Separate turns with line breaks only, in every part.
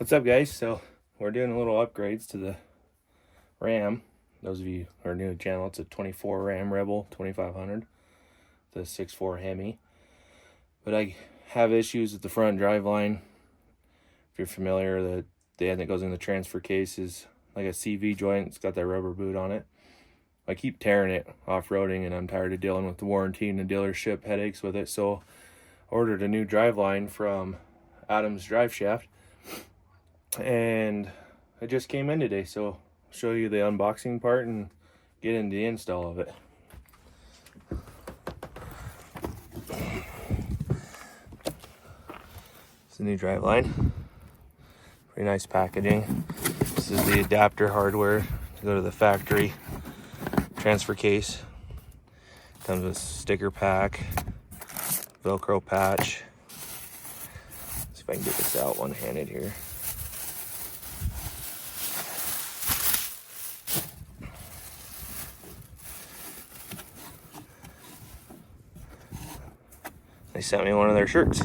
What's up, guys? So we're doing a little upgrades to the Ram. Those of you who are new to the channel, it's a 24 Ram Rebel 2500, the 6.4 Hemi. But I have issues with the front drive line. If you're familiar, the end that goes in the transfer case is like a CV joint. It's got that rubber boot on it. I keep tearing it off-roading, and I'm tired of dealing with the warranty and the dealership headaches with it. So I ordered a new drive line from Adam's Driveshaft, and it just came in today, so I'll show you the unboxing part and get into the install of it. It's a new drive line. Pretty nice packaging. This is the adapter hardware to go to the factory transfer case. Comes with sticker pack, Velcro patch. Let's see if I can get this out one-handed here. They sent me one of their shirts.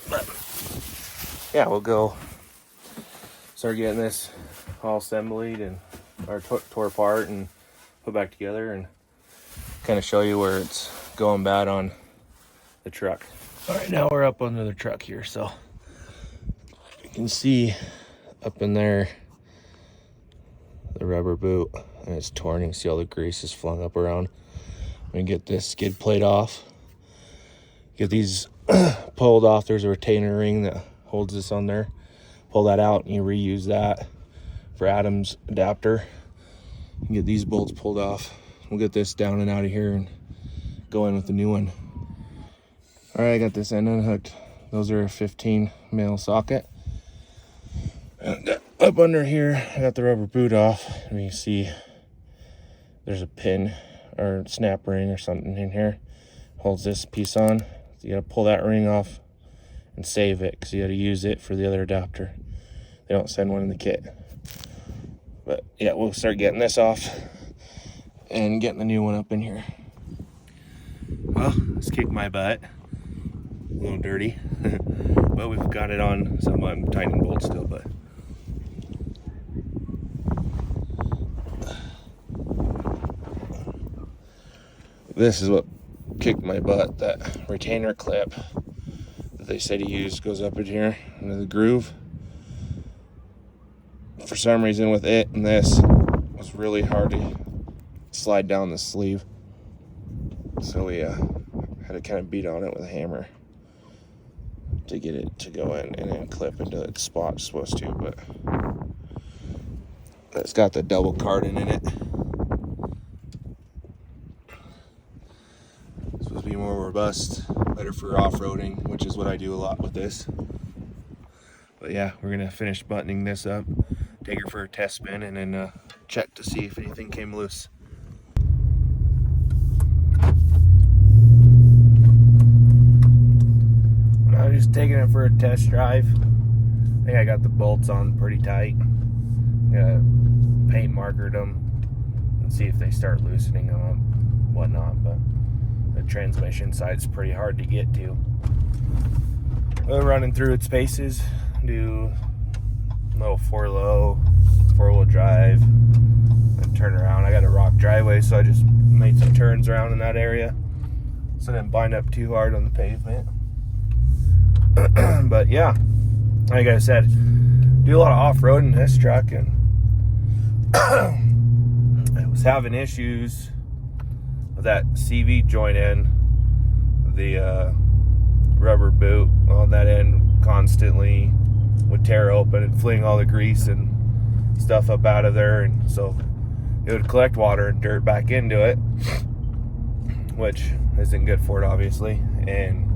But yeah, we'll go start getting this all assembled and tore apart and put back together, and kind of show you where it's going bad on the truck. All right, now we're up under the truck here, so you can see up in there the rubber boot, and it's torn. You can see all the grease is flung up around. We get this skid plate off. Get these pulled off. There's a retainer ring that holds this on there. Pull that out and you reuse that for Adam's adapter. You get these bolts pulled off. We'll get this down and out of here and go in with the new one. All right, I got this end unhooked. Those are a 15 mil socket. And up under here, I got the rubber boot off. And you see there's a pin or snap ring or something in here. Holds this piece on. So you gotta pull that ring off and save it, because you gotta use it for the other adapter. They don't send one in the kit. But yeah, we'll start getting this off and getting the new one up in here. Well, it's kicked my butt. A little dirty. But we've got it on somewhat. I'm tightening bolts still, but this is what kicked my butt. That retainer clip that they said he used goes up in here into the groove. For some reason with it and this, it was really hard to slide down the sleeve, so we had to kind of beat on it with a hammer to get it to go in and then clip into its spot it's supposed to. But it's got the double cardan in it. It's supposed to be more robust, better for off-roading, which is what I do a lot with this. But yeah, we're gonna finish buttoning this up, take her for a test spin, and then check to see if anything came loose. I'm just taking it for a test drive. I think I got the bolts on pretty tight. Gonna paint marker them and see if they start loosening them up, whatnot. But the transmission side's pretty hard to get to. We're running through its paces. Do a little 4-low, 4-wheel drive, and turn around. I got a rock driveway, so I just made some turns around in that area, so I didn't bind up too hard on the pavement. But yeah, like I said, do a lot of off-roading in this truck, and I was having issues with that CV joint end, the rubber boot on that end constantly would tear open and fling all the grease and stuff up out of there, and so it would collect water and dirt back into it, which isn't good for it, obviously. And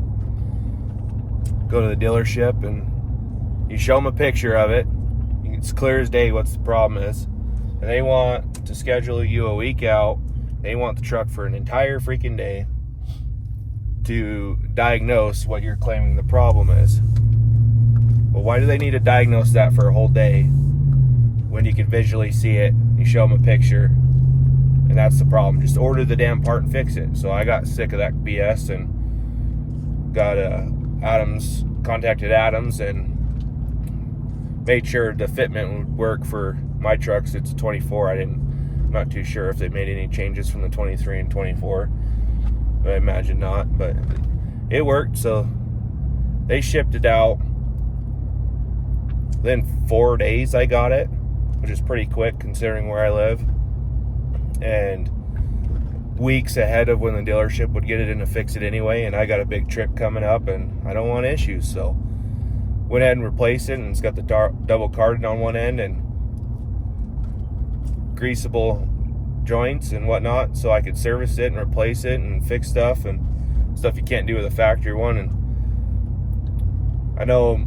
go to the dealership and you show them a picture of it, it's clear as day what the problem is, and they want to schedule you a week out. They want the truck for an entire freaking day to diagnose what you're claiming the problem is. Well, why do they need to diagnose that for a whole day when you can visually see it? You show them a picture, and that's the problem. Just order the damn part and fix it. So I got sick of that BS and got contacted Adams and made sure the fitment would work for my trucks. It's a 24. I'm not too sure if they made any changes from the 23 and 24, but I imagine not. But it worked, so they shipped it out. Then 4 days I got it, which is pretty quick considering where I live, and weeks ahead of when the dealership would get it in to fix it anyway. And I got a big trip coming up and I don't want issues, so went ahead and replaced it. And it's got the double carded on one end and greasable joints and whatnot, so I could service it and replace it and fix stuff you can't do with a factory one. And I know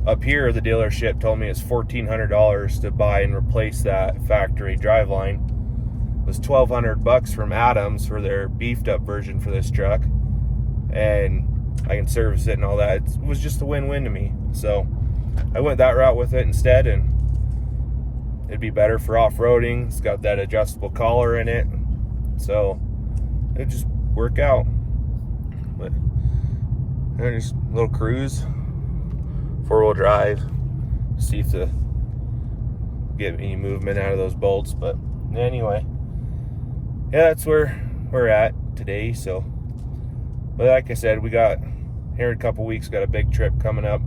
up here the dealership told me it's $1,400 to buy and replace that factory driveline. It was $1,200 from Adams for their beefed up version for this truck, and I can service it and all that. It was just a win-win to me, so I went that route with it instead, and it'd be better for off-roading. It's got that adjustable collar in it, so it just work out. But just a little cruise, 4-wheel drive, see if to get any movement out of those bolts. But anyway, yeah, that's where we're at today. So, but like I said, we got here in a couple weeks, got a big trip coming up.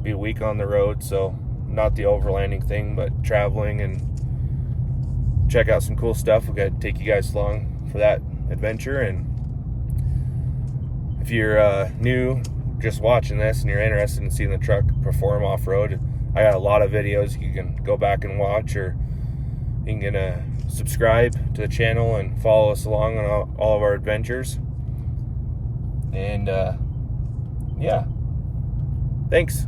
Be a week on the road, so not the overlanding thing, but traveling and check out some cool stuff. We got to take you guys along for that adventure. And if you're new, just watching this, and you're interested in seeing the truck perform off-road, I got a lot of videos you can go back and watch, or you can subscribe to the channel and follow us along on all of our adventures. And yeah, thanks.